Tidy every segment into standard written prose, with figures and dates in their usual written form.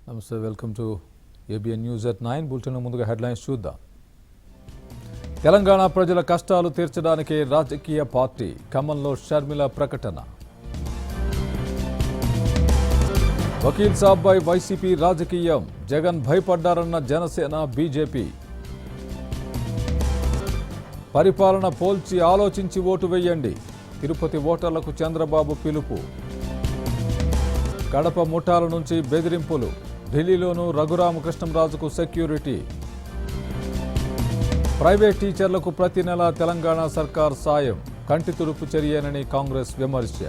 నమస్తే welcome to ABN news at 9 bulletin ముందుగా headlines చూద్దాం. తెలంగాణ ప్రజల కష్టాలు తీర్చడానికి రాజకీయ పార్టీ ఖమ్మంలో షర్మిల ప్రకటన. వకీల్ సాబ్పై వైసీపీ రాజకీయం జగన్ భయపడ్డారన్న జనసేన బీజేపీ. పరిపాలన పోల్చి ఆలోచించి ఓటు వేయండి తిరుపతి ఓటర్లకు చంద్రబాబు పిలుపు. కడప ముఠాల నుంచి బెదిరింపులు ఢిల్లీలోనూ రఘురామకృష్ణంరాజుకు సెక్యూరిటీ. ప్రైవేట్ టీచర్లకు ప్రతి నెల తెలంగాణ సర్కార్ సాయం కంటి తుడుపు చర్యనని కాంగ్రెస్ విమర్శ.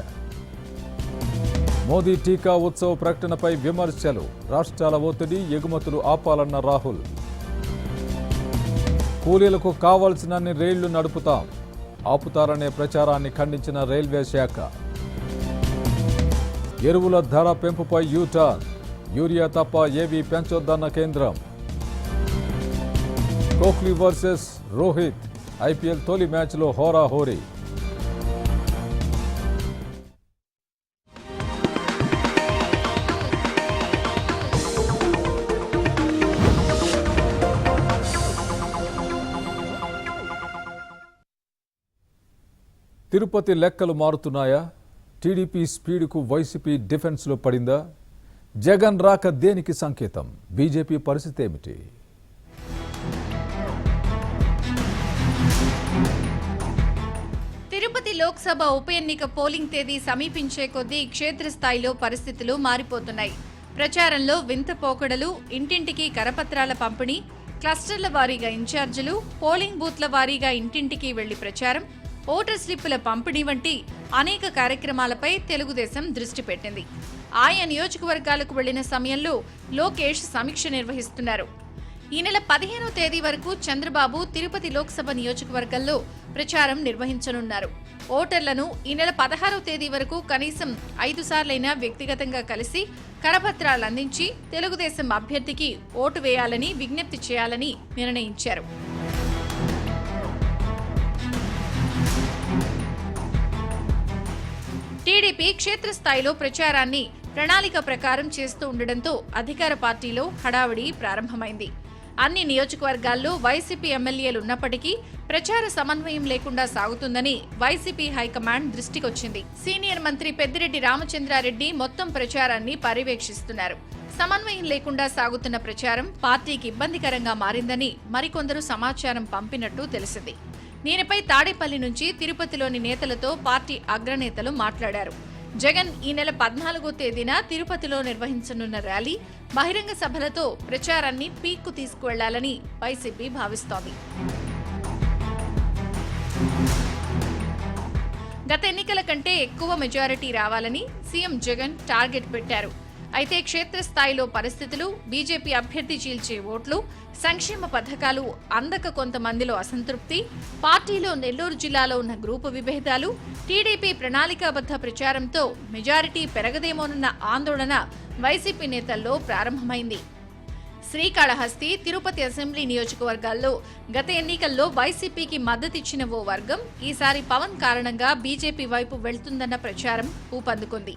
మోదీ టీకా ఉత్సవ్ ప్రకటనపై విమర్శలు రాష్ట్రాల ఒత్తిడి ఎగుమతులు ఆపాలన్న రాహుల్. కూలీలకు కావాల్సినన్ని రైళ్లు నడుపుతాం ఆపుతారనే ప్రచారాన్ని ఖండించిన రైల్వే శాఖ. ఎరువుల ధర పెంపుపై యూటర్న్ యూరియా తప్ప ఏవీ పెంచొద్దన్న కేంద్రం. కోహ్లీ వర్సెస్ రోహిత్ ఐపీఎల్ తొలి మ్యాచ్లో హోరాహోరీ. తిరుపతి లెక్కలు మారుతున్నాయా? టీడీపీ స్పీడ్కు వైసీపీ డిఫెన్స్లో పడిందా? జగన్ రాక దేనికి సంకేతం? బీజేపీ పరిస్థితి ఏమిటి? తిరుపతి లోక్సభ ఉప ఎన్నిక పోలింగ్ తేదీ సమీపించే కొద్దీ క్షేత్రస్థాయిలో పరిస్థితులు మారిపోతున్నాయి. ప్రచారంలో వింత పోకడలు, ఇంటింటికి కరపత్రాల పంపిణీ, క్లస్టర్ల వారీగా ఇన్ఛార్జీలు, పోలింగ్ బూత్ల వారీగా ఇంటింటికి వెళ్లి ప్రచారం, ఓటర్ స్లిప్పుల పంపిణీ వంటి అనేక కార్యక్రమాలపై తెలుగుదేశం దృష్టి పెట్టింది. ఆయా నియోజకవర్గాలకు వెళ్లిన సమయంలో లోకేష్ సమీక్ష నిర్వహిస్తున్నారు. ఈ నెల 15వ తేదీ వరకు చంద్రబాబు తిరుపతి లోక్సభ నియోజకవర్గంలో ప్రచారం నిర్వహించనున్నారు. ఓటర్లను ఈ నెల 16వ తేదీ వరకు కనీసం 5 సార్లైనా వ్యక్తిగతంగా కలిసి కరపత్రాలు అందించి తెలుగుదేశం అభ్యర్థికి ఓటు వేయాలని విజ్ఞప్తి చేయాలని నిర్ణయించారు. టీడీపీ క్షేత్రస్థాయిలో ప్రచారాన్ని ప్రణాళిక ప్రకారం చేస్తూ ఉండడంతో అధికార పార్టీలో హడావిడి ప్రారంభమైంది. అన్ని నియోజకవర్గాల్లో వైసీపీ ఎమ్మెల్యేలు ఉన్నప్పటికీ ప్రచార సమన్వయం లేకుండా సాగుతుందని వైసీపీ హైకమాండ్ దృష్టికొచ్చింది. సీనియర్ మంత్రి పెద్దిరెడ్డి రామచంద్రారెడ్డి మొత్తం ప్రచారాన్ని పర్యవేక్షిస్తున్నారు. సమన్వయం లేకుండా సాగుతున్న ప్రచారం పార్టీకి ఇబ్బందికరంగా మారిందని మరికొందరు సమాచారం పంపినట్టు తెలిసింది. దీనిపై తాడేపల్లి నుంచి తిరుపతిలోని నేతలతో పార్టీ అగ్రనేతలు మాట్లాడారు. జగన్ ఈ నెల 14వ తేదీన తిరుపతిలో నిర్వహించనున్న ర్యాలీ, బహిరంగ సభలతో ప్రచారాన్ని పీక్కు తీసుకువెళ్లాలని వైసీపీ భావిస్తోంది. గత ఎన్నికల కంటే ఎక్కువ మెజారిటీ రావాలని సీఎం జగన్ టార్గెట్ పెట్టారు. అయితే క్షేత్రస్థాయిలో పరిస్థితులు, బీజేపీ అభ్యర్థి చీల్చే ఓట్లు, సంక్షేమ పథకాలు అందక కొంతమందిలో అసంతృప్తి, పార్టీలో నెల్లూరు జిల్లాలో ఉన్న గ్రూపు విభేదాలు, టీడీపీ ప్రణాళికాబద్ధ ప్రచారంతో మెజారిటీ పెరగదేమోనన్న ఆందోళన వైసీపీ నేతల్లో ప్రారంభమైంది. శ్రీకాళహస్తి, తిరుపతి అసెంబ్లీ నియోజకవర్గాల్లో గత ఎన్నికల్లో వైసీపీకి మద్దతిచ్చిన ఓ వర్గం ఈసారి పవన్ కారణంగా బీజేపీ వైపు వెళ్తుందన్న ప్రచారం ఊపందుకుంది.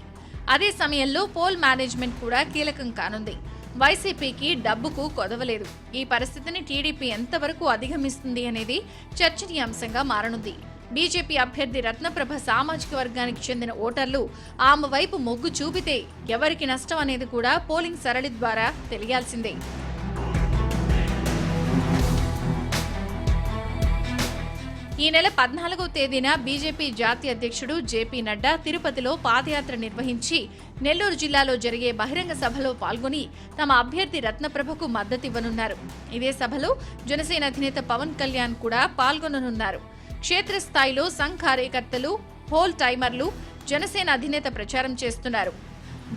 అదే సమయంలో పోల్ మేనేజ్మెంట్ కూడా కీలకం కానుంది. వైసీపీకి డబ్బుకు కొదవలేదు. ఈ పరిస్థితిని టీడీపీ ఎంతవరకు అధిగమిస్తుంది అనేది చర్చనీయాంశంగా మారనుంది. బీజేపీ అభ్యర్థి రత్నప్రభ సామాజిక వర్గానికి చెందిన ఓటర్లు ఆమె వైపు మొగ్గు చూపితే ఎవరికి నష్టం అనేది కూడా పోలింగ్ సరళి ద్వారా తెలియాల్సిందే. ఈ నెల 14వ తేదీన బీజేపీ జాతీయ అధ్యక్షుడు జేపీ నడ్డా తిరుపతిలో పాదయాత్ర నిర్వహించి నెల్లూరు జిల్లాలో జరిగే బహిరంగ సభలో పాల్గొని తమ అభ్యర్థి రత్నప్రభకు మద్దతివ్వనున్నారు. ఇదే సభలో జనసేన అధినేత పవన్ కళ్యాణ్ కూడా పాల్గొననున్నారు. క్షేత్రస్థాయిలో సంఘ్ కార్యకర్తలు, హోల్ టైమర్లు జనసేన అధినేత ప్రచారం చేస్తున్నారు.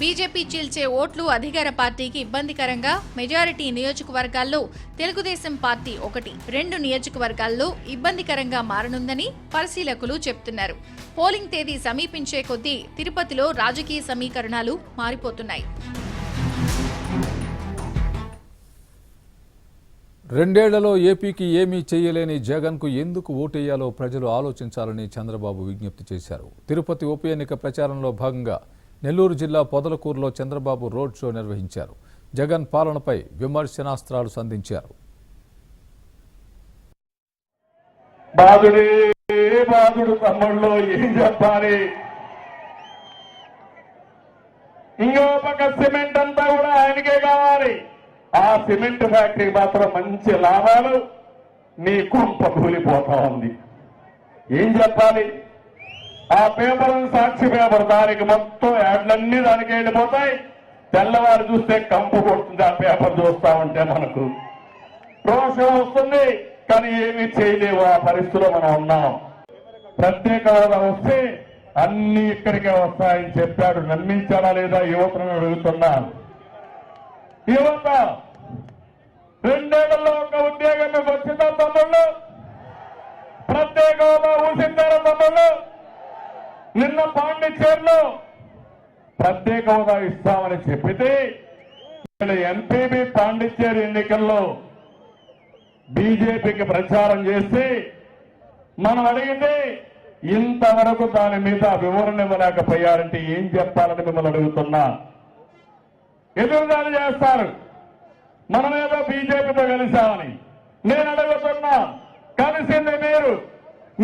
బీజేపీ చీల్చే ఓట్లు అధికార పార్టీకి ఇబ్బందికరంగా మెజారిటీ నియోజకవర్గాల్లో తెలుగుదేశం పార్టీ 1-2 నియోజకవర్గాల్లో ఇబ్బందికరంగా మారనుందని పరిశీలకులు చెబుతున్నారు. పోలింగ్ తేదీ సమీపించే కొద్దీ తిరుపతిలో రాజకీయ సమీకరణాలు మారిపోతున్నాయి. 2 ఏళ్లలో ఏపీకి ఏమీ చేయలేని జగన్కు ఎందుకు ఓటేయాలో ప్రజలు ఆలోచించాలని చంద్రబాబు విజ్ఞప్తి చేశారు. తిరుపతి ఉప ఎన్నిక ప్రచారంలో భాగంగా నెల్లూరు జిల్లా పొదలకూరులో చంద్రబాబు రోడ్ షో నిర్వహించారు. జగన్ పాలనపై విమర్శనాస్త్రాలు సంధించారు. బాధుడు తమ్ముళ్ళు ఏం చెప్పాలి? ఇంకో పక్క సిమెంట్ అంతా కూడా ఆయనకే కావాలి. ఆ సిమెంట్ ఫ్యాక్టరీ మాత్రం మంచి లాభాలు, నీ కొంప కూలిపోతా ఉంది. ఏం చెప్పాలి? ఆ పేపర్ సాక్షి పేపర్, దానికి మొత్తం యాడ్లన్నీ దానికి వెళ్ళిపోతాయి. తెల్లవారు చూస్తే కంపు కొడుతుంది. ఆ పేపర్ చూస్తా ఉంటే మనకు రోషం వస్తుంది, కానీ ఏమీ చేయలేవు. ఆ పరిస్థితిలో మనం ఉన్నాం. ప్రత్యేక హోదా వస్తే అన్ని ఇక్కడికే వస్తాయని చెప్పాడు. నమ్మించాడా లేదా యువతను అడుగుతున్నా. యువత 2 ఏళ్లలో ఒక ఉద్యోగం మీకు వచ్చిందా తమ్ముళ్ళు? ప్రత్యేక హోదా ఊసిందారా తమ్ముళ్ళు? నిన్న పాండిచేరిలో ప్రత్యేక హోదా ఇస్తామని చెప్పితే ఎంపీబీ పాండిచేరి ఎన్నికల్లో బీజేపీకి ప్రచారం చేసి మనం అడిగితే ఇంతవరకు దాని మీద వివరణ ఇవ్వలేకపోయారంటే ఏం చెప్పాలని మిమ్మల్ని అడుగుతున్నా. ఎదురుదాడి చేస్తారు, మనమేదో బీజేపీతో కలిశామని. నేను అడుగుతున్నా, కలిసింది మీరు,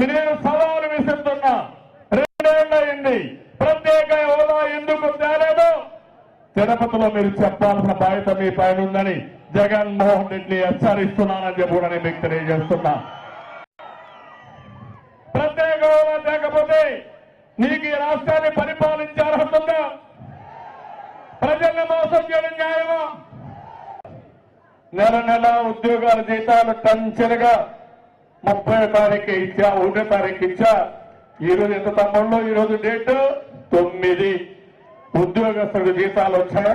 నేను సవాలు విసురుతున్నా. 2 ఏళ్ళయింది, ప్రత్యేక హోదా ఎందుకు తేలేదో తిరుపతిలో మీరు చెప్పాల్సిన బాధ్యత మీ పైన ఉందని జగన్మోహన్ రెడ్డిని హెచ్చరిస్తున్నానని చెప్పి కూడా నేను మీకు తెలియజేస్తున్నా. ప్రత్యేక హోదా లేకపోతే నీకు ఈ రాష్ట్రాన్ని పరిపాలించే అర్హత ఉందా? ప్రజల్ని మోసం చేయడం న్యాయమా? నెల ఉద్యోగాల జీతాలు టంచనగా 30వ తారీఖు ఇచ్చా, 1వ తారీఖు ఇచ్చా. ఈరోజు ఎంత తమ్ముళ్ళు? ఈరోజు డేట్ 9. ఉద్యోగస్తులకు జీతాలు వచ్చాయా?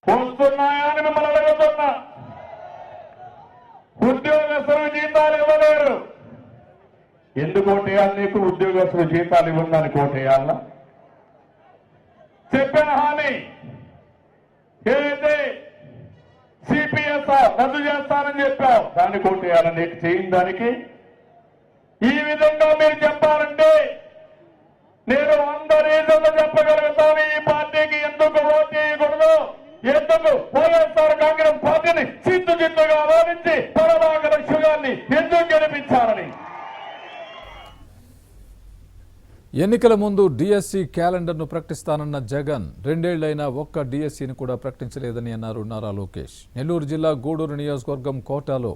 వస్తున్నాయా అని మిమ్మల్ని అడుగుతున్నా. ఉద్యోగస్తులకు జీతాలు ఇవ్వలేరు. ఎందుకు ఓటేయాలి? నీకు ఉద్యోగస్తులు జీతాలు ఇవ్వడానికి కోటేయాలా? చెప్పిన హామీ ఏదైతే సిపిఎస్ఆర్ రద్దు చేస్తానని చెప్పావు, దాన్ని కోటేయాలి. నీకు చేయని దానికి ఈ విధంగా మీరు చెప్పాలంటే నేను 100 రీజన్లు చెప్పగలుగుతాను ఈ పార్టీకి ఎందుకు ఓటు చేయకూడదు, ఎందుకు వైఎస్ఆర్ కాంగ్రెస్ పార్టీని చిత్తుగా ఆలోచించి పరమాగ లక్ష్యాన్ని ఎందుకు గెలిపించాలని. ఎన్నికల ముందు డిఎస్సి క్యాలెండర్ను ప్రకటిస్తానన్న జగన్ 2 ఏళ్లైనా ఒక్క డిఎస్సిని కూడా ప్రకటించలేదని అన్నారు నారా లోకేష్. నెల్లూరు జిల్లా గూడూరు నియోజకవర్గం కోటాలో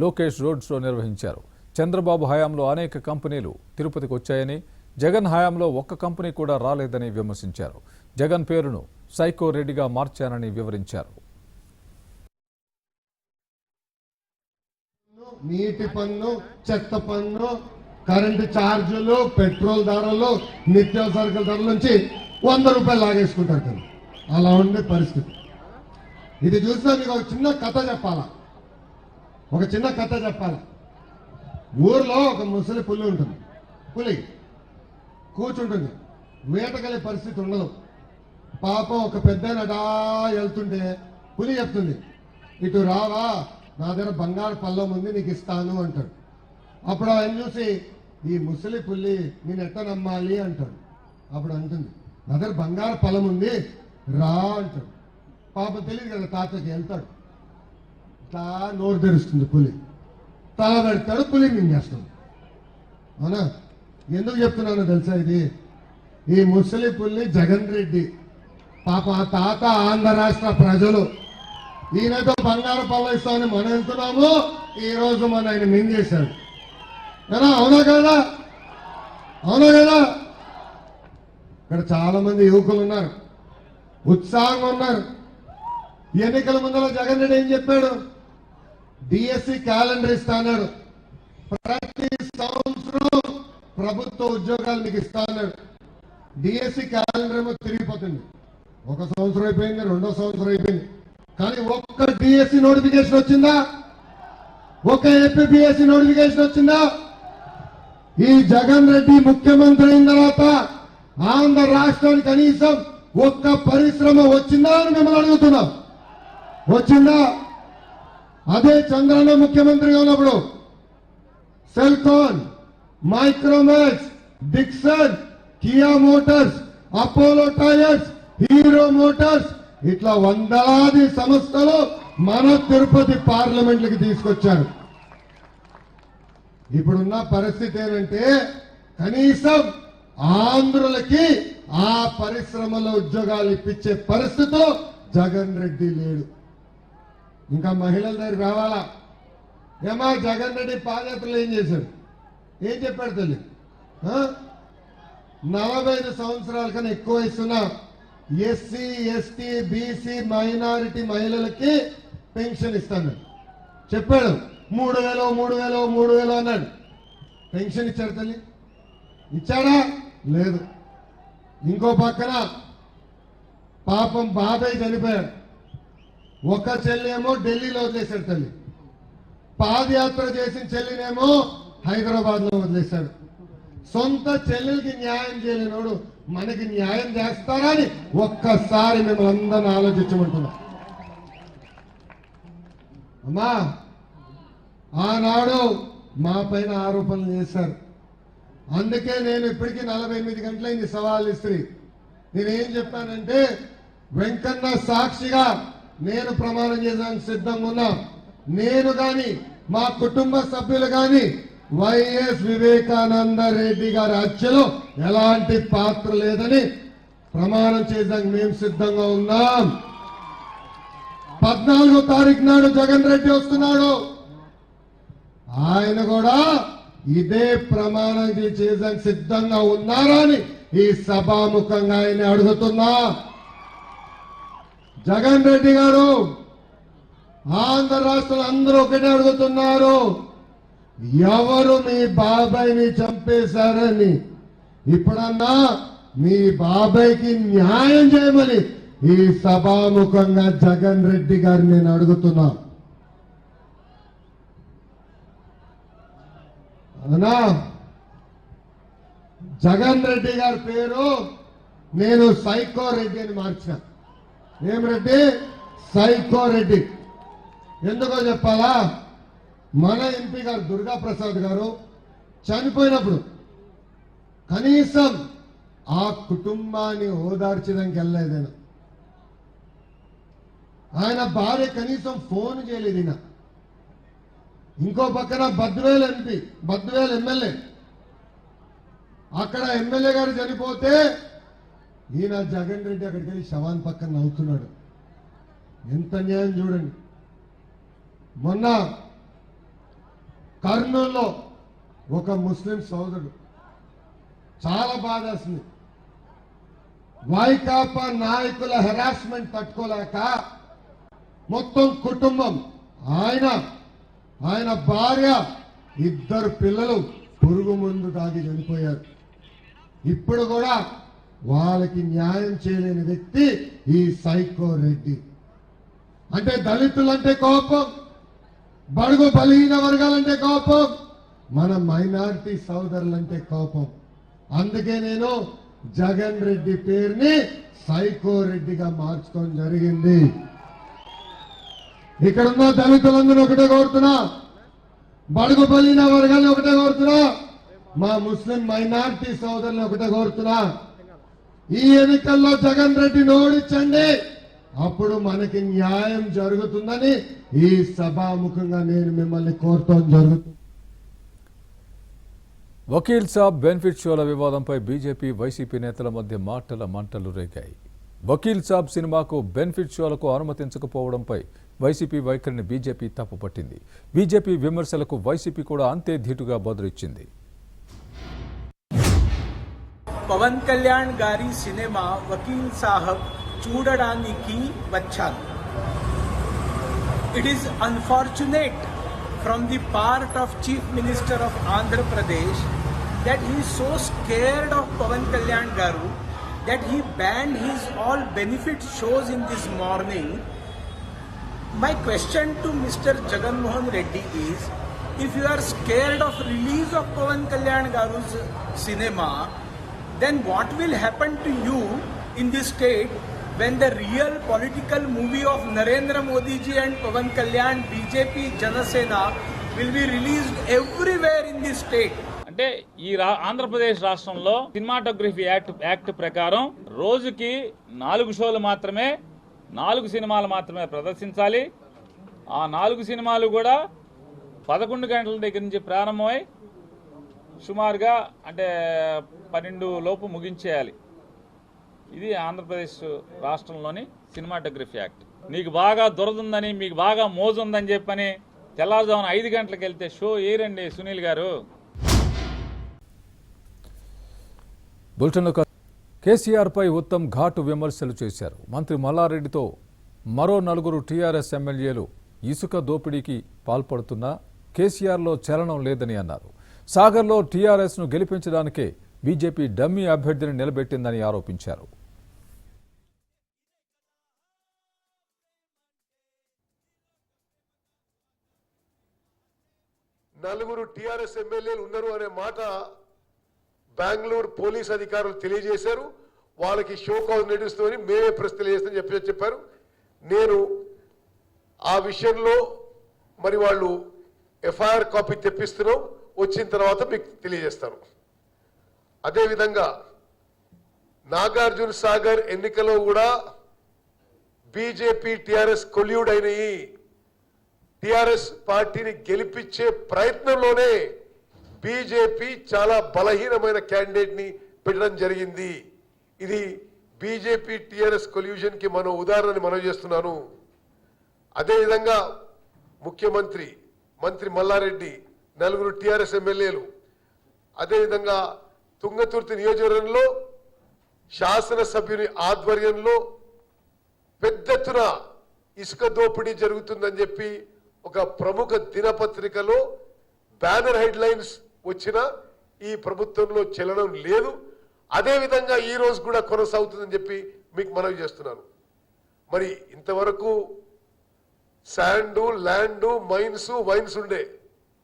లోకేష్ రోడ్ షో నిర్వహించారు. చంద్రబాబు హయాంలో అనేక కంపెనీలు తిరుపతికి వచ్చాయని, జగన్ హయాంలో ఒక్క కంపెనీ కూడా రాలేదని విమర్శించారు. జగన్ పేరును సైకో రెడ్డిగా మార్చానని వివరించారు. నీటి పన్ను, చెత్త పన్ను, కరెంటు ఛార్జీలు, పెట్రోల్ ధరలు, నిత్యావసరకుల ధరల నుంచి 100 రూపాయలు లాగేసుకుంటారు కదా. అలా ఉండే పరిస్థితి. ఇది చూస్తే మీకు ఒక చిన్న కథ చెప్పాలా. ఊర్లో ఒక ముసలి పులి ఉంటుంది. పులి కూర్చుంటుంది, వేటకెళ్ళే పరిస్థితి ఉండదు. పాపం ఒక పెద్ద అటా వెళ్తుంటే పులి చెప్తుంది, ఇటు రావా, నా దగ్గర బంగారు పళ్ళం ఉంది, నీకు ఇస్తాను అంటాడు. అప్పుడు ఆయన చూసి, ఈ ముసలి పుల్లి నేను ఎట్ట నమ్మాలి అంటాడు. అప్పుడు అంటుంది, నా దగ్గర బంగారు పొలం ఉంది, రా అంటాడు. పాపం తెలియదు కదా తాతకి. వెళ్తాడు, ఇట్లా నోరు తెరుస్తుంది పులి, తల పెడతాడు, పులి మింగేస్తాడు. అవునా? ఎందుకు చెప్తున్నానో తెలుసా? ఇది ఈ ముసలి పుల్లి జగన్ రెడ్డి పాప ఆ తాత ఆంధ్ర రాష్ట్ర ప్రజలు ఈయనతో బంగారు పొలం ఇస్తామని మనం వెళ్తున్నాము, ఈ రోజు మన ఆయన మింగేశాడు. అవునా కదా? ఇక్కడ చాలా మంది యువకులు ఉన్నారు, ఉత్సాహంగా ఉన్నారు. ఎన్నికల ముందర జగన్ రెడ్డి ఏం చెప్పాడు? డిఎస్సి క్యాలెండర్ ఇస్తాడు, ప్రతి సంవత్సరం ప్రభుత్వ ఉద్యోగాలు మీకు ఇస్తాడు. డిఎస్సి క్యాలెండర్ ఏమో తిరిగిపోతుంది. 1 సంవత్సరం అయిపోయింది, 2వ సంవత్సరం అయిపోయింది, కానీ ఒక్క డిఎస్సి నోటిఫికేషన్ వచ్చిందా? ఒక ఏపీపీఎస్సి నోటిఫికేషన్ వచ్చిందా? ఈ జగన్ రెడ్డి ముఖ్యమంత్రి అయిన తర్వాత ఆంధ్ర రాష్ట్రానికి కనీసం ఒక్క పరిశ్రమ వచ్చిందా అని మిమ్మల్ని అడుగుతున్నాం. వచ్చిందా? అదే చంద్రన్న ముఖ్యమంత్రిగా ఉన్నప్పుడు Celkon, Micromax, Dixon, Kia Motors, Apollo tyres, hero Motors ఇట్లా వందలాది సంస్థలు మన తిరుపతి పార్లమెంట్లకి తీసుకొచ్చారు. ఇప్పుడున్న పరిస్థితి ఏంటంటే కనీసం ఆంధ్రులకి ఆ పరిశ్రమలో ఉద్యోగాలు ఇప్పించే పరిస్థితిలో జగన్ రెడ్డి లేడు. ఇంకా మహిళల దగ్గర రావాలా? ఏమా జగన్ రెడ్డి పాదయాత్రలు ఏం చేశాడు? ఏం చెప్పాడు తల్లి? 45 సంవత్సరాల కన్నా ఎక్కువ వయసున్న ఎస్సీ ఎస్టీ బీసీ మైనారిటీ మహిళలకి పెన్షన్ ఇస్తాను చెప్పాడు. 3,000 అన్నాడు. పెన్షన్ ఇచ్చాడు తల్లి? ఇచ్చాడా? లేదు. ఇంకో పక్కన పాపం బాబాయ్ చనిపోయాడు. ఒక చెల్లేమో ఢిల్లీలో వదిలేశాడు తల్లి. పాదయాత్ర చేసిన చెల్లినేమో హైదరాబాద్ లో వదిలేశాడు. సొంత చెల్లెలకి న్యాయం చేయలేనోడు మనకి న్యాయం చేస్తారని ఒక్కసారి మేము అందరిని ఆలోచించమంటున్నాం. అమ్మా, ఆనాడు మా పైన ఆరోపణలు చేశారు. అందుకే నేను ఇప్పటికీ 48 గంటలైంది సవాల్ ఇస్త్రీ. నేనేం చెప్పానంటే, వెంకన్న సాక్షిగా నేను ప్రమాణం చేయడానికి సిద్ధంగా ఉన్నా. నేను గాని మా కుటుంబ సభ్యులు గాని వైఎస్ వివేకానంద రెడ్డి గారి హత్యలో ఎలాంటి పాత్ర లేదని ప్రమాణం చేయడానికి మేము సిద్ధంగా ఉన్నాం. 14వ తారీఖు నాడు జగన్ రెడ్డి వస్తున్నాడు. ఆయన కూడా ఇదే ప్రమాణం చేయడానికి సిద్ధంగా ఉన్నారా అని ఈ సభాముఖంగా ఆయన అడుగుతున్నా. జగన్ రెడ్డి గారు, ఆంధ్ర రాష్ట్రంలో అందరూ ఒకటే అడుగుతున్నారు, ఎవరు మీ బాబాయ్ని చంపేశారని. ఇప్పుడన్నా మీ బాబాయ్కి న్యాయం చేయమని ఈ సభాముఖంగా జగన్ రెడ్డి గారిని నేను అడుగుతున్నా. అవునా? జగన్ రెడ్డి గారి పేరు నేను సైకో రెడ్డి అని మార్చా. ఏం రెడ్డి? సైకో రెడ్డి. ఎందుకో చెప్పాలా? మన ఎంపీ గారు దుర్గా ప్రసాద్ గారు చనిపోయినప్పుడు కనీసం ఆ కుటుంబాన్ని ఓదార్చడానికి వెళ్ళలేదైనా. ఆయన భార్య కనీసం ఫోన్ చేయలేదు. ఈయన ఇంకో పక్కన బద్వేల్ ఎంపీ, బద్వేల్ ఎమ్మెల్యే, అక్కడ ఎమ్మెల్యే గారు చనిపోతే ఈయన జగన్ రెడ్డి అక్కడికి వెళ్ళి శవాన్ పక్కన నవ్వుతున్నాడు. ఎంత న్యాయం చూడండి. మొన్న కర్నూలులో ఒక ముస్లిం సోదరుడు, చాలా బాధేస్తుంది, వైకాపా నాయకుల హెరాస్మెంట్ తట్టుకోలేక మొత్తం కుటుంబం, ఆయన భార్య, 2 పిల్లలు పురుగు మందు తాగి చనిపోయారు. ఇప్పుడు కూడా వాళ్ళకి న్యాయం చేయలేని వ్యక్తి ఈ సైకో రెడ్డి. అంటే దళితులంటే కోపం, బడుగు బలహీన వర్గాలంటే కోపం, మన మైనారిటీ సోదరులంటే కోపం. అందుకే నేను జగన్ రెడ్డి పేరుని సైకో రెడ్డిగా మార్చుకోవడం జరిగింది. ఇక్కడున్న దళితులందరూ ఒకటే కోరుతున్నా, బడుగు బలహీన వర్గాలను ఒకటే కోరుతున్నా, మా ముస్లిం మైనారిటీ సోదరులను ఒకటే కోరుతున్నా, ఈ ఎన్నికల్లో జగన్ రెడ్డిని ఓడించండి, అప్పుడు మనకి న్యాయం జరుగుతుందని ఈ సభాముఖంగా నేను మిమ్మల్ని కోరటం జరుగుతుంది. వకీల్ సాబ్ బెనిఫిట్ షోల వివాదంపై బీజేపీ వైసీపీ నేతల మధ్య మంటలు రేగాయి. వకీల్ సాబ్ సినిమాకు బెనిఫిట్ షోలకు అనుమతించకపోవడంపై వైసీపీ వైఖరిని బీజేపీ తప్పుపట్టింది. బీజేపీ విమర్శలకు వైసీపీ కూడా అంతే ధీటుగా బదులిచ్చింది. పవన్ కళ్యాణ్ గారి సినిమా వకీల్ సాహబ్ చూడడానికి వచ్చాను. It is unfortunate from the part of chief minister of Andhra Pradesh that he so scared of Pawan Kalyan garu that he banned his all benefit shows in this morning. My question to Mr. Jagan Mohan Reddy is, if you are scared of release of Pavan Kalyan Garu's cinema, then what will happen to you in this state when the real political movie of Narendra Modi ji and Pavan Kalyan, BJP, Janasena will be released everywhere in this state? అంటే ఈ ఆంధ్రప్రదేశ్ రాష్ట్రంలో cinematography act ప్రకారం రోజుకి 4 షోలు మాత్రమే 4 సినిమాలు మాత్రమే ప్రదర్శించాలి. ఆ 4 సినిమాలు కూడా 11 గంటల దగ్గర నుంచి ప్రారంభమై సుమారుగా అంటే 12 లోపు ముగించేయాలి. ఇది ఆంధ్రప్రదేశ్ రాష్ట్రంలోని సినిమాటోగ్రఫీ యాక్ట్. నీకు బాగా దురదుందని, మీకు బాగా మోజుందని చెప్పని తెల్లవారుజామున 5 గంటలకు వెళ్తే షో ఏరండి సునీల్ గారు. కేసీఆర్పై ఉత్తమ్ ఘాటు విమర్శలు చేశారు. మంత్రి మల్లారెడ్డితో మరో 4 టీఆర్ఎస్ ఎమ్మెల్యేలు ఇసుక దోపిడీకి పాల్పడుతున్నా కేసీఆర్లో చలనం లేదని అన్నారు. సాగర్లో టీఆర్ఎస్ను గెలిపించడానికే బీజేపీ డమ్మీ అభ్యర్థిని నిలబెట్టిందని ఆరోపించారు. నలుగురు టీఆర్ఎస్ ఎమ్మెల్యేలు ఉన్నారు అనే మాట బెంగళూరు పోలీస్ అధికారులు తెలియజేశారు. వాళ్ళకి షో కాజ్ నడుస్తుందని మేమే ప్రెస్ తెలియజేస్తామని చెప్పారు. నేను ఆ విషయంలో మరి వాళ్ళు ఎఫ్ఐఆర్ కాపీ తెప్పిస్తున్నాం, వచ్చిన తర్వాత మీకు తెలియజేస్తాను. అదేవిధంగా నాగార్జున సాగర్ ఎన్నికలో కూడా బీజేపీ టీఆర్ఎస్ కొల్యూడ్ అయినాయి. టీఆర్ఎస్ పార్టీని గెలిపించే ప్రయత్నంలోనే బీజేపీ చాలా బలహీనమైన క్యాండిడేట్ ని పెట్టడం జరిగింది. ఇది బీజేపీ టీఆర్ఎస్ కొల్యూషన్ కి మనం ఉదాహరణని మనం చేస్తున్నాను. అదేవిధంగా ముఖ్యమంత్రి మంత్రి మల్లారెడ్డి, 4 టీఆర్ఎస్ ఎమ్మెల్యేలు, అదేవిధంగా తుంగతుర్తి నియోజకవర్గంలో శాసనసభ్యుని ఆధ్వర్యంలో పెద్ద ఎత్తున ఇసుక దోపిడీ జరుగుతుందని చెప్పి ఒక ప్రముఖ దినపత్రికలో బ్యానర్ హెడ్లైన్స్ వచ్చినా ఈ ప్రభుత్వంలో చలనం లేదు. అదేవిధంగా ఈ రోజు కూడా కొనసాగుతుందని చెప్పి మీకు మనవి చేస్తున్నాను. మరి ఇంతవరకు శాండు, ల్యాండు, మైన్స్, వైన్స్ ఉండే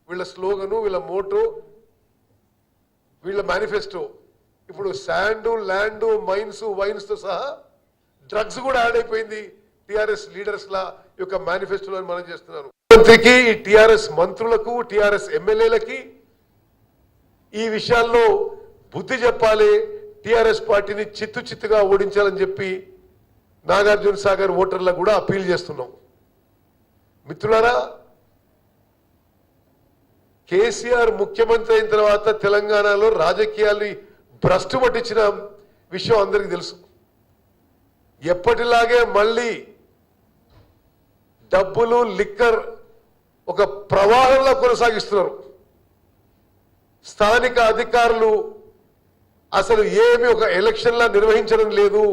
వీళ్ళ స్లోగను, వీళ్ళ మోటో, వీళ్ళ మేనిఫెస్టో. ఇప్పుడు శాండు, ల్యాండు, మైన్స్, వైన్స్ తో సహా డ్రగ్స్ కూడా యాడ్ అయిపోయింది టిఆర్ఎస్ లీడర్స్ ల యొక్క మేనిఫెస్టోలో మనం చేస్తున్నాను. మంత్రికి, టిఆర్ఎస్ మంత్రులకు, టిఆర్ఎస్ ఎమ్మెల్యేలకి ఈ విషయాల్లో బుద్ధి చెప్పాలి. టిఆర్ఎస్ పార్టీని చిత్తుగా ఓడించాలని చెప్పి నాగార్జున సాగర్ ఓటర్లకు కూడా అప్పీల్ చేస్తున్నాం. మిత్రులారా, కేసీఆర్ ముఖ్యమంత్రి అయిన తర్వాత తెలంగాణలో రాజకీయాల్ని భ్రష్టు పట్టించిన విషయం అందరికీ తెలుసు. ఎప్పటిలాగే మళ్ళీ డబ్బులు, లిక్కర్ ఒక ప్రవాహంలో కొనసాగిస్తున్నారు. స్థానిక అధికారులు అసలు ఏమి ఒక ఎలక్షన్లా నిర్వహించడం లేదు.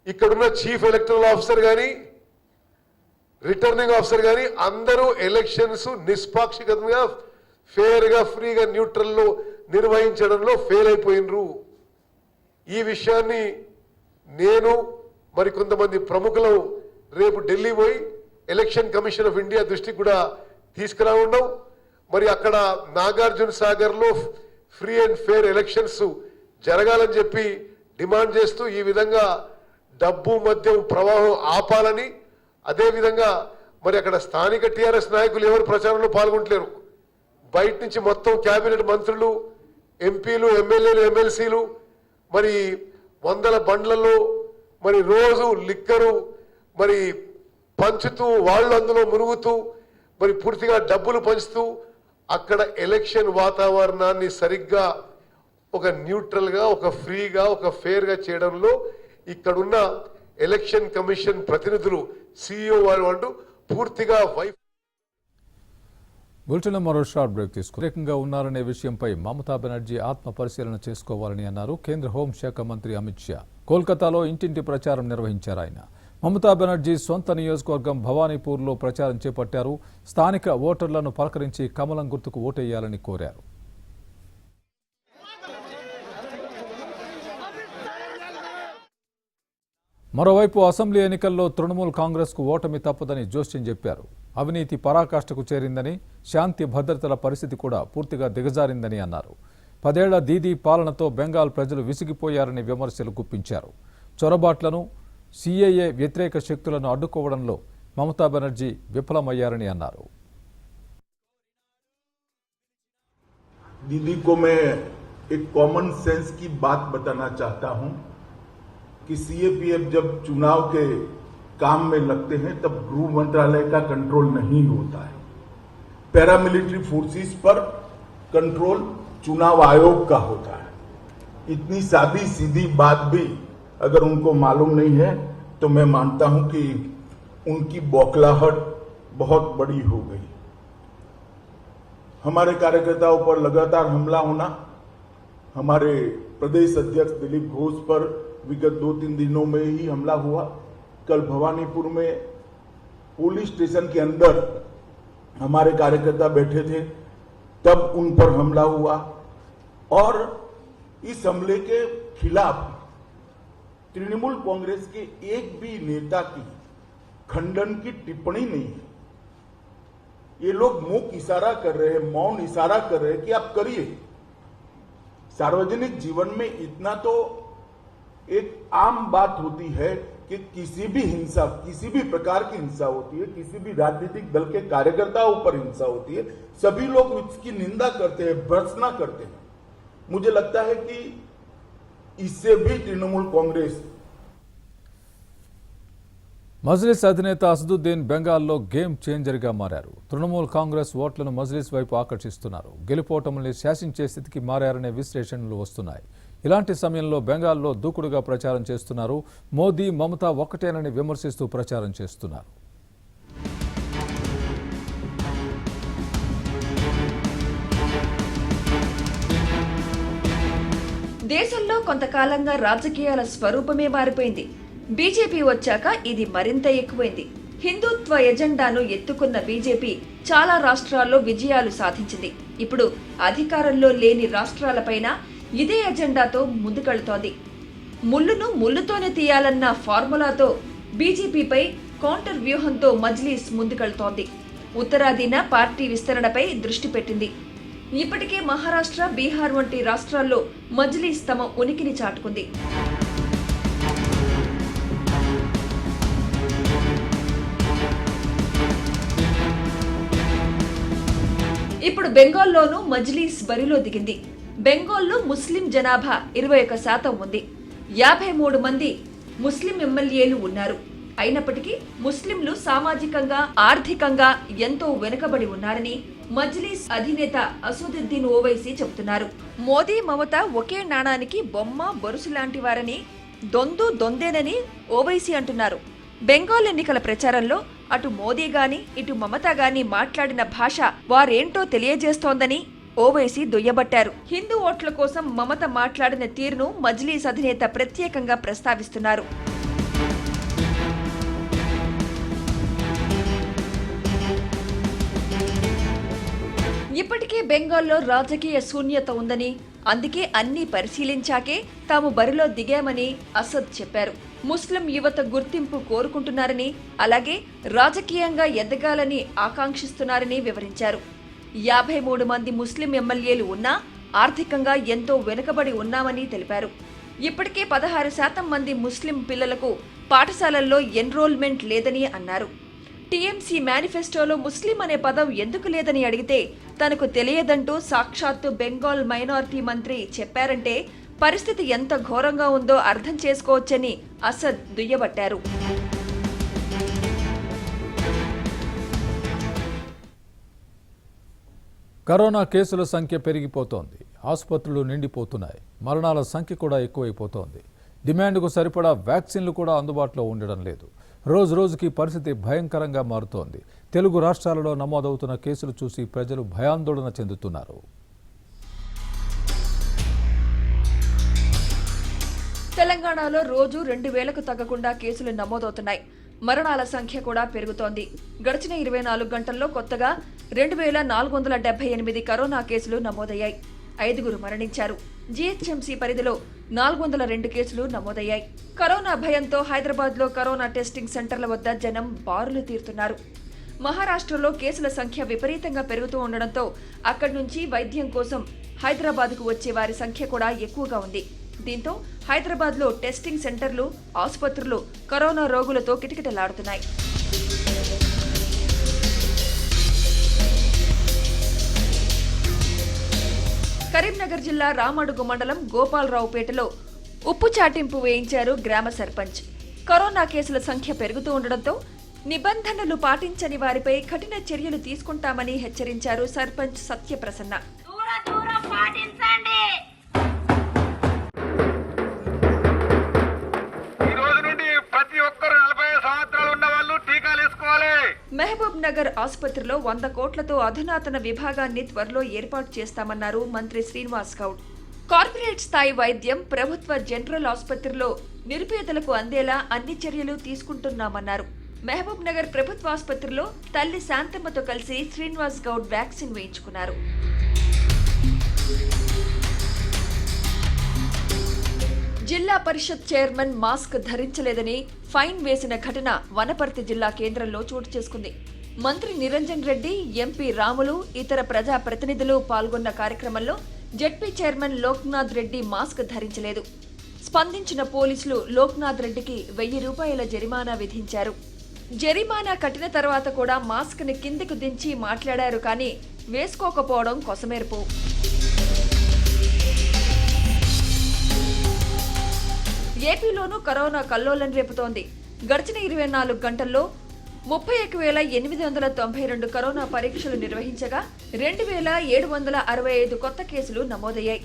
ఇక్కడున్న చీఫ్ ఎలక్టరల్ ఆఫీసర్ కానీ, రిటర్నింగ్ ఆఫీసర్ కానీ అందరూ ఎలక్షన్స్ నిష్పాక్షికంగా, ఫేర్గా, ఫ్రీగా, న్యూట్రల్లో నిర్వహించడంలో ఫెయిల్ అయిపోయినరు. ఈ విషయాన్ని నేను మరి కొంతమంది ప్రముఖులు రేపు ఢిల్లీ పోయి ఎలక్షన్ కమిషన్ ఆఫ్ ఇండియా దృష్టికి కూడా తీసుకురా ఉన్నాం. మరి అక్కడ నాగార్జున సాగర్లో ఫ్రీ అండ్ ఫేర్ ఎలక్షన్స్ జరగాలని చెప్పి డిమాండ్ చేస్తూ ఈ విధంగా డబ్బు, మద్యం ప్రవాహం ఆపాలని, అదేవిధంగా మరి అక్కడ స్థానిక టీఆర్ఎస్ నాయకులు ఎవరు ప్రచారంలో పాల్గొంటలేరు. బయట నుంచి మొత్తం కేబినెట్ మంత్రులు, ఎంపీలు, ఎమ్మెల్యేలు, ఎమ్మెల్సీలు మరి 100 బండ్లలో మరి రోజు లిక్కరు మరి పంచుతూ, వాళ్ళు అందులో మునుగుతూ మరి పూర్తిగా డబ్బులు పంచుతూ అక్కడ ఎలక్షన్ వాతావరణాన్ని సరిగ్గా ఒక న్యూట్రల్గా, ఒక ఫ్రీగా, ఒక ఫేర్గా చేయడంలో ఇక్కడున్న ఎలక్షన్ కమిషన్ ప్రతినిధులు, సిఇఓ వాళ్ళు అంటూ పూర్తిగా బులెటిన్లో మరో షార్ట్ బ్రేక్ తీసుకుని ఏకంగా ఉన్నారనే విషయంపై మమతా బెనర్జీ ఆత్మ పరిశీలన చేసుకోవాలని అన్నారు కేంద్ర హోంశాఖ మంత్రి అమిత్ షా. కోల్కతాలో ఇంటింటి ప్రచారం నిర్వహించారు ఆయన. మమతా బెనర్జీ సొంత నియోజకవర్గం భవానీపూర్లో ప్రచారం చేపట్టారు. స్థానిక ఓటర్లను పలకరించి కమలం గుర్తుకు ఓటేయాలని కోరారు. మరోవైపు అసెంబ్లీ ఎన్నికల్లో తృణమూల్ కాంగ్రెస్కు ఓటమి తప్పదని జోస్యం చెప్పారు. అవినీతి పరాకాష్ఠకు చేరిందని, శాంతి భద్రతల పరిస్థితి కూడా పూర్తిగా దిగజారిందని అన్నారు. 10 ఏళ్ల దీదీ పాలనతో బెంగాల్ ప్రజలు విసిగిపోయారని విమర్శలు గుప్పించారు. చొరబాట్లను, సిఏఏ వ్యతిరేక శక్తులను అడ్డుకోవడంలో మమతా బెనర్జీ విఫలమయ్యారని అన్నారు. दीदी को मैं एक कॉमन सेंस की बात बताना चाहता हूं कि सीएपीएफ जब चुनाव के काम में लगते हैं तब गृह मंत्रालय का कंट्रोल नहीं होता है। पैरामिलिट्री फोर्सेस पर कंट्रोल चुनाव आयोग का होता है। इतनी सादी सीधी बात भी अगर उनको मालूम नहीं है तो मैं मानता हूं कि उनकी बौखलाहट बहुत बड़ी हो गई। हमारे कार्यकर्ताओं पर लगातार हमला होना, हमारे प्रदेश अध्यक्ष दिलीप घोष पर विगत 2-3 दिनों में ही हमला हुआ। कल भवानीपुर में पुलिस स्टेशन के अंदर हमारे कार्यकर्ता बैठे थे, तब उन पर हमला हुआ और इस हमले के खिलाफ तृणमूल कांग्रेस के एक भी नेता की खंडन की टिप्पणी नहीं है। ये लोग मुख इशारा कर रहे हैं, मौन इशारा कर रहे हैं कि आप करिए। सार्वजनिक जीवन में इतना तो एक आम बात होती है कि किसी भी हिंसा, किसी भी प्रकार की हिंसा होती है, किसी भी राजनीतिक दल के कार्यकर्ताओं पर हिंसा होती है, सभी लोग इसकी निंदा करते हैं, भर्त्सना करते हैं। मुझे लगता है कि इससे भी तृणमूल कांग्रेस మజ్లిస్ అధినేత అసదుద్దీన్ బెంగాల్లో గేమ్ చేంజర్గా మారారు. తృణమూల్ కాంగ్రెస్ ఓట్లను మజ్లిస్ వైపు ఆకర్షిస్తున్నారు. గెలుపోటముల్ని శాసించే స్థితికి మారారనే విశ్లేషణలు వస్తున్నాయి. ఇలాంటి సమయంలో బెంగాల్లో దూకుడుగా ప్రచారం చేస్తున్నారు. మోదీ మమతా ఒక్కటేనని విమర్శిస్తూ ప్రచారం చేస్తున్నారు. దేశంలో కొంతకాలంగా రాజకీయాల స్వరూపమే మారిపోయింది. బీజేపీ వచ్చాక ఇది మరింత ఎక్కువైంది. హిందుత్వ ఎజెండాను ఎత్తుకున్న బీజేపీ చాలా రాష్ట్రాల్లో విజయాలు సాధించింది. ఇప్పుడు అధికారంలో లేని రాష్ట్రాలపైన ఇదే ఎజెండాతో ముందుకెళ్తోంది. ముళ్ళును ముళ్ళుతోనే తీయాలన్న ఫార్ములాతో బీజేపీపై కౌంటర్ వ్యూహంతో మజ్లీస్ ముందుకెళ్తోంది. ఉత్తరాదిన పార్టీ విస్తరణపై దృష్టి పెట్టింది. ఇప్పటికే మహారాష్ట్ర, బీహార్ వంటి రాష్ట్రాల్లో మజ్లీస్ తమ ఉనికిని చాటుకుంది. ఇప్పుడు బెంగాల్లోనూ మజ్లీస్ బరిలో దిగింది. బెంగాల్లో ముస్లిం జనాభా 21% ఉంది. 53 మంది ముస్లిం ఎమ్మెల్యేలు ఉన్నారు. అయినప్పటికీ ముస్లింలు సామాజికంగా, ఆర్థికంగా ఎంతో వెనుకబడి ఉన్నారని మజ్లీస్ అధినేత అసదుద్దీన్ ఓవైసీ చెబుతున్నారు. మోదీ, మమత ఒకే నాణానికి బొమ్మ బొరుసు లాంటి వారని, దొందేనని ఓవైసీ అంటున్నారు. బెంగాల్ ఎన్నికల ప్రచారంలో అటు మోదీ గాని ఇటు మమత గాని మాట్లాడిన భాష వారేంటో తెలియజేస్తోందని ఓవైసీ దుయ్యబట్టారు. హిందూ ఓట్ల కోసం మమత మాట్లాడిన తీరును మజ్లీస్ అధినేత ప్రత్యేకంగా ప్రస్తావిస్తున్నారు. ఇప్పటికే బెంగాల్లో రాజకీయ శూన్యత ఉందని, అందుకే అన్ని పరిశీలించాకే తాము బరిలో దిగామని అసద్ చెప్పారు. ముస్లిం యువత గుర్తింపు కోరుకుంటున్నారని, అలాగే రాజకీయంగా ఎదగాలని ఆకాంక్షిస్తున్నారని వివరించారు. 53 మంది ముస్లిం ఎమ్మెల్యేలు ఉన్నా ఆర్థికంగా ఎంతో వెనుకబడి ఉన్నామని తెలిపారు. ఇప్పటికే 16% మంది ముస్లిం పిల్లలకు పాఠశాలల్లో ఎన్రోల్మెంట్ లేదని అన్నారు. టీఎంసీ మేనిఫెస్టోలో ముస్లిం అనే పదం ఎందుకు లేదని అడిగితే తనకు తెలియదంటూ సాక్షాత్తు బెంగాల్ మైనారిటీ మంత్రి చెప్పారంటే పరిస్థితి ఎంత ఘోరంగా ఉందో అర్థం చేసుకోవచ్చని అసద్ దుయ్యబట్టారు. కరోనా కేసుల సంఖ్య పెరిగిపోతోంది. ఆసుపత్రులు నిండిపోతున్నాయి. మరణాల సంఖ్య కూడా ఎక్కువైపోతోంది. డిమాండ్కు సరిపడా వ్యాక్సిన్లు కూడా అందుబాటులో ఉండడం లేదు. రోజు రోజుకి పరిస్థితి భయంకరంగా మారుతోంది. తెలుగు రాష్ట్రాలలో నమోదవుతున్న కేసులు చూసి ప్రజలు భయాందోళన చెందుతున్నారు. తెలంగాణలో రోజు 2000కు తగ్గకుండా కేసులు నమోదవుతున్నాయి. మరణాల సంఖ్య కూడా పెరుగుతోంది. గడిచిన 24 గంటల్లో కొత్తగా 2478 కరోనా కేసులు నమోదయ్యాయి. 5 మరణించారు. జీహెచ్ఎంసీ పరిధిలో 402 కేసులు నమోదయ్యాయి. కరోనా భయంతో హైదరాబాద్లో కరోనా టెస్టింగ్ సెంటర్ల వద్ద జనం బారులు తీరుతున్నారు. మహారాష్ట్రలో కేసుల సంఖ్య విపరీతంగా పెరుగుతూ ఉండడంతో అక్కడి నుంచి వైద్యం కోసం హైదరాబాద్కు వచ్చే వారి సంఖ్య కూడా ఎక్కువగా ఉంది. దీంతో హైదరాబాద్లో టెస్టింగ్ సెంటర్లు, ఆసుపత్రులు కరోనా రోగులతో కిటకిటలాడుతున్నాయి. కరీంనగర్ జిల్లా రామడుగు మండలం గోపాలరావుపేటలో ఉప్పు చాటింపు వేయించారు గ్రామ సర్పంచ్. కరోనా కేసుల సంఖ్య పెరుగుతూ ఉండడంతో నిబంధనలు పాటించని వారిపై కఠిన చర్యలు తీసుకుంటామని హెచ్చరించారు సర్పంచ్ సత్యప్రసన్న. మహబూబ్ నగర్ ఆసుపత్రిలో 100 కోట్లతో అధునాతన విభాగాన్ని త్వరలో ఏర్పాటు చేస్తామన్నారు మంత్రి శ్రీనివాస్ గౌడ్. కార్పొరేట్ స్థాయి వైద్యం ప్రభుత్వ జనరల్ ఆసుపత్రిలో నిరుపేదలకు అందేలా అన్ని చర్యలు తీసుకుంటున్నామన్నారు. మహబూబ్ నగర్ ప్రభుత్వ ఆసుపత్రిలో తల్లి శాంతమ్మతో కలిసి శ్రీనివాస్ గౌడ్ వ్యాక్సిన్ వేయించుకున్నారు. జిల్లా పరిషత్ చైర్మన్ మాస్క్ ధరించలేదని ఫైన్ వేసిన ఘటన వనపర్తి జిల్లా కేంద్రంలో చోటు చేసుకుంది. మంత్రి నిరంజన్ రెడ్డి, ఎంపీ రాములు, ఇతర ప్రజా ప్రతినిధులు పాల్గొన్న కార్యక్రమంలో ZP chairman Loknath Reddy mask ధరించలేదు. స్పందించిన పోలీసులు లోక్నాథ్ రెడ్డికి 1000 రూపాయల జరిమానా విధించారు. జరిమానా కట్టిన తర్వాత కూడా మాస్క్ ని కిందికి దించి మాట్లాడారు, కానీ వేసుకోకపోవడం కొసమెరుపు. ఏపీలోనూ కరోనా కల్లోలం రేపుతోంది. గడిచిన 24 గంటల్లో 31,892 కరోనా పరీక్షలు నిర్వహించగా 2,765 కొత్త కేసులు నమోదయ్యాయి.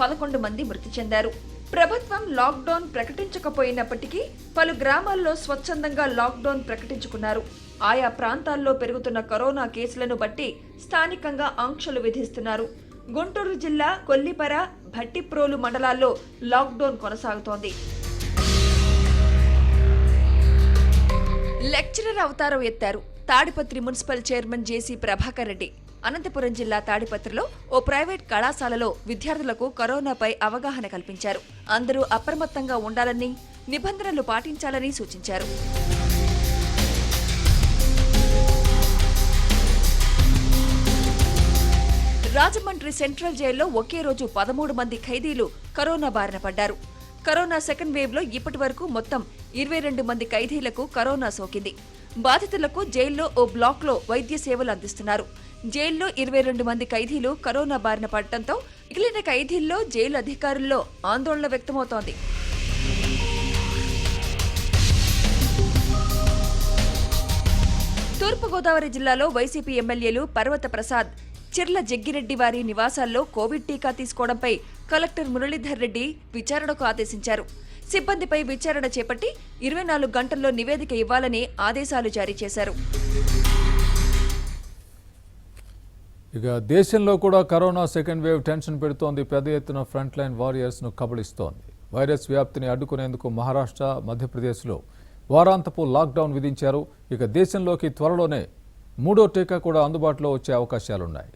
11 మంది మృతి చెందారు. ప్రభుత్వం లాక్డౌన్ ప్రకటించకపోయినప్పటికీ పలు గ్రామాల్లో స్వచ్ఛందంగా లాక్డౌన్ ప్రకటించుకున్నారు. ఆయా ప్రాంతాల్లో పెరుగుతున్న కరోనా కేసులను బట్టి స్థానికంగా ఆంక్షలు విధిస్తున్నారు. గుంటూరు జిల్లా కొల్లిపర, భట్టిప్రోలు మండలాల్లో లాక్డౌన్ కొనసాగుతోంది. లెక్చరర్ అవతారం ఎత్తారు తాడిపత్రి మున్సిపల్ చైర్మన్ జేసీ ప్రభాకర్ రెడ్డి. అనంతపురం జిల్లా తాడిపత్రిలో ఓ ప్రైవేట్ కళాశాలలో విద్యార్థులకు కరోనాపై అవగాహన కల్పించారు. అందరూ అప్రమత్తంగా ఉండాలని, నిబంధనలు పాటించాలని సూచించారు. రాజమండ్రి సెంట్రల్ జైల్లో ఒకే రోజు 13 మంది ఖైదీలు కరోనా బారిన పడ్డారు. కరోనా సెకండ్ వేవ్ లో ఇప్పటి వరకు మొత్తం 22 మంది ఖైదీలకు కరోనా సోకింది. బాధితులకు జైల్లో ఓ బ్లాక్ లో వైద్య సేవలు అందిస్తున్నారు. జైల్లో 22 మంది ఖైదీలు కరోనా బారిన పడటంతో మిగిలిన ఖైదీల్లో జైలు అధికారుల్లో ఆందోళన వ్యక్తమవుతోంది. తూర్పుగోదావరి జిల్లాలో వైసీపీ ఎమ్మెల్యేలు పర్వత ప్రసాద్, చిర్ల జగ్గిరెడ్డి వారి నివాసాల్లో కోవిడ్ టీకా తీసుకోవడంపై కలెక్టర్ మురళీధర్ రెడ్డి విచారణకు ఆదేశించారు. సిబ్బందిపై విచారణ చేపట్టి 24 గంటల్లో నివేదిక ఇవ్వాలని ఆదేశాలు జారీ చేశారు. ఇక దేశంలో కూడా కరోనా సెకండ్ వేవ్ టెన్షన్ పెడుతోంది. పెద్ద ఎత్తున ఫ్రంట్ లైన్ వారియర్స్ ను కబళిస్తోంది. వైరస్ వ్యాప్తిని అడ్డుకునేందుకు మహారాష్ట్ర, మధ్యప్రదేశ్లో వారాంతపు లాక్డౌన్ విధించారు. ఇక దేశంలోకి త్వరలోనే 3వ టీకా కూడా అందుబాటులో వచ్చే అవకాశాలున్నాయి.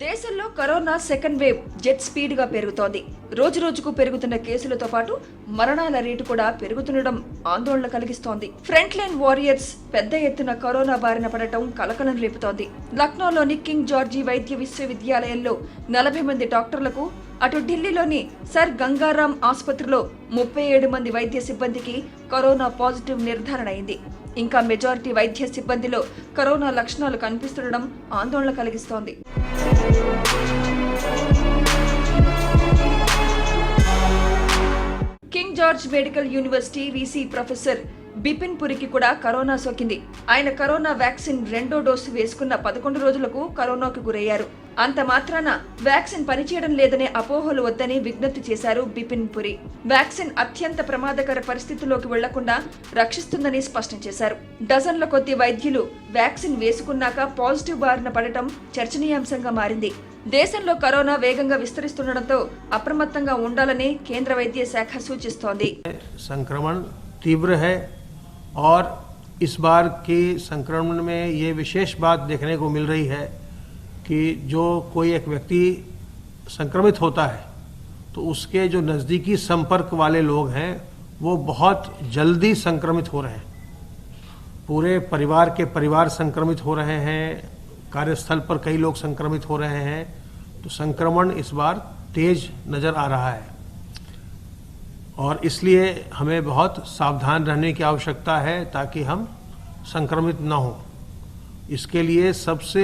దేశంలో corona second wave jet speed గా పెరుగుతోంది. రోజు రోజుకు పెరుగుతున్న కేసులతో పాటు మరణాల రేటు కూడా పెరుగుతుండడం ఆందోళన కలిగిస్తోంది. ఫ్రంట్ లైన్ వారియర్స్ పెద్ద ఎత్తున కరోనా బారిన పడటం కలకలం రేపుతోంది. లక్నోలోని కింగ్ జార్జి వైద్య విశ్వవిద్యాలయంలో 40 మంది డాక్టర్లకు, అటు ఢిల్లీలోని సర్ గంగారాం ఆసుపత్రిలో 37 మంది వైద్య సిబ్బందికి కరోనా పాజిటివ్ నిర్ధారణ అయింది. ఇంకా మెజారిటీ వైద్య సిబ్బందిలో కరోనా లక్షణాలు కనిపిస్తుండడం ఆందోళన కలిగిస్తోంది. King George medical university VC professor Bipin పురికి కూడా కరోనా సోకింది. ఆయన కరోనా వ్యాక్సిన్ 2వ డోసు వేసుకున్న 11 రోజులకు కరోనాకు గురయ్యారు. అంత మాత్రాన వ్యాక్సిన్ పనిచేయడం లేదనే అపోహలు వద్దని విజ్ఞప్తి చేశారు బిపిన్ పురి. వ్యాక్సిన్ అత్యంత ప్రమాదకర పరిస్థితుల్లోకి వెళ్లకుండా రక్షిస్తుందని స్పష్టం చేశారు. డజన్ల కొద్ది వైద్యులు వ్యాక్సిన్ వేసుకున్నాక పాజిటివ్ బారిన పడటం చర్చనీయాంశంగా మారింది. దేశంలో కరోనా వేగంగా విస్తరిస్తుండటంతో అప్రమత్తంగా ఉండాలని కేంద్ర వైద్య శాఖ సూచిస్తోంది. संक्रमण तीव्र है और इस बार के संक्रमण में ये विशेष बात देखने को मिल रही है कि जो कोई एक व्यक्ति संक्रमित होता है तो उसके जो नज़दीकी संपर्क वाले लोग हैं वो बहुत जल्दी संक्रमित हो रहे हैं. पूरे परिवार के परिवार संक्रमित हो रहे हैं, कार्यस्थल पर कई लोग संक्रमित हो रहे हैं. तो संक्रमण इस बार तेज नज़र आ रहा है और इसलिए हमें बहुत सावधान रहने की आवश्यकता है ताकि हम संक्रमित न हों. इसके लिए सबसे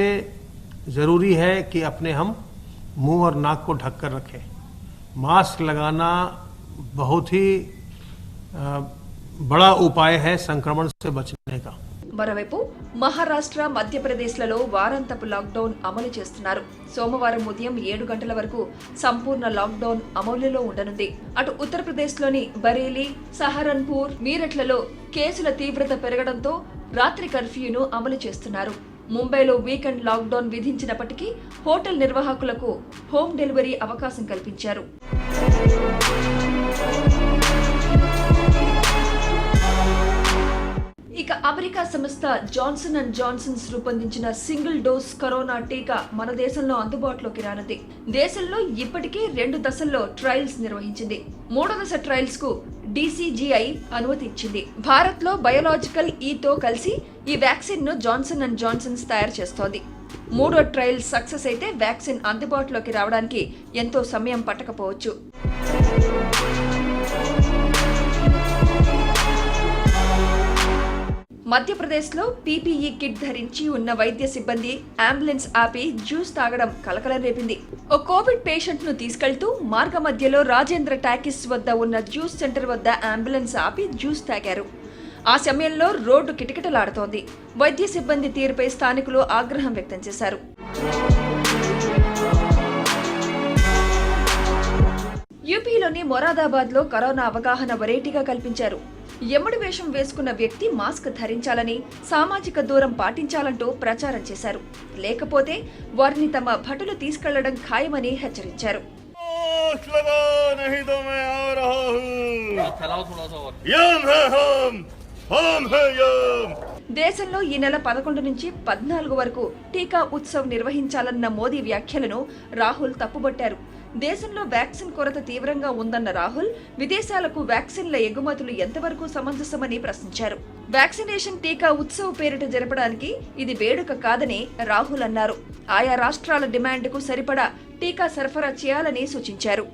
ज़रूरी है कि अपने हम मुंह और नाक को ढक कर रखें। मास्क लगाना बहुत ही बड़ा उपाय है संक्रमण से बचने का। మరోవైపు మహారాష్ట్ర మధ్యప్రదేశ్లలో వారాంతపు లాక్డౌన్ అమలు చేస్తున్నారు. సోమవారం ఉదయం 7 గంటల వరకు సంపూర్ణ లాక్డౌన్ అమలులో ఉండనుంది. అటు ఉత్తరప్రదేశ్లోని బరేలీ, సహరన్పూర్, మీరట్లలో కేసుల తీవ్రత పెరగడంతో రాత్రి కర్ఫ్యూను అమలు చేస్తున్నారు. ముంబైలో వీకెండ్ లాక్డౌన్ విధించినప్పటికీ హోటల్ నిర్వాహకులకు హోమ్ డెలివరీ అవకాశం కల్పించారు. ఇక అమెరికా సంస్థ జాన్సన్ అండ్ జాన్సన్స్ రూపొందించిన సింగిల్ డోస్ కరోనా టీకా మన దేశంలో అందుబాటులోకి రానుంది. దేశంలో ఇప్పటికే 2 దశల్లో ట్రయల్స్ నిర్వహించింది. 3వ దశ ట్రయల్స్ కు DCGI అనుమతి ఇచ్చింది. భారత్ లో బయోలాజికల్ తో కలిసి ఈ వ్యాక్సిన్ ను జాన్సన్ అండ్ జాన్సన్స్ తయారు చేస్తోంది. 3వ ట్రయల్ సక్సెస్ అయితే వ్యాక్సిన్ అందుబాటులోకి రావడానికి ఎంతో సమయం పట్టకపోవచ్చు. మధ్యప్రదేశ్లో PPE కిట్ ధరించి ఉన్న వైద్య సిబ్బంది అంబులెన్స్ ఆపి జ్యూస్ తాగడం కలకలం రేపింది. ఓ కోవిడ్ పేషెంట్ ను తీసుకెళ్తూ మార్గ మధ్యలో రాజేంద్ర టాకీస్ వద్ద ఉన్న జ్యూస్ సెంటర్ వద్ద అంబులెన్స్ ఆపి జ్యూస్ తాగారు. ఆ సమయంలో రోడ్డు కిటకిటలాడుతోంది. వైద్య సిబ్బంది తీరుపై స్థానికులు ఆగ్రహం వ్యక్తం చేశారు. యూపీలోని మొరాదాబాద్ లో కరోనా అవగాహన వెరైటీగా కల్పించారు. ఎముడి వేషం వేసుకున్న వ్యక్తి మాస్క్ ధరించాలని, సామాజిక దూరం పాటించాలంటూ ప్రచారం చేశారు. లేకపోతే వారిని తమ భటులు తీసుకెళ్లడం ఖాయమని హెచ్చరించారు. దేశంలో ఈ నెల 11 నుంచి 14 వరకు టీకా ఉత్సవ్ నిర్వహించాలన్న మోదీ వ్యాఖ్యలను రాహుల్ తప్పుబట్టారు. దేశంలో వ్యాక్సిన్ కొరత తీవ్రంగా ఉందన్న రాహుల్ విదేశాలకు వ్యాక్సిన్ల ఎగుమతులు ఎంతవరకు సమంజసమని ప్రశ్నించారు. వ్యాక్సినేషన్ టీకా ఉత్సవ్ పేరిట జరపడానికి ఇది వేడుక కాదని రాహుల్ అన్నారు. ఆయా రాష్ట్రాల డిమాండ్కు సరిపడా టీకా సరఫరా చేయాలని సూచించారు.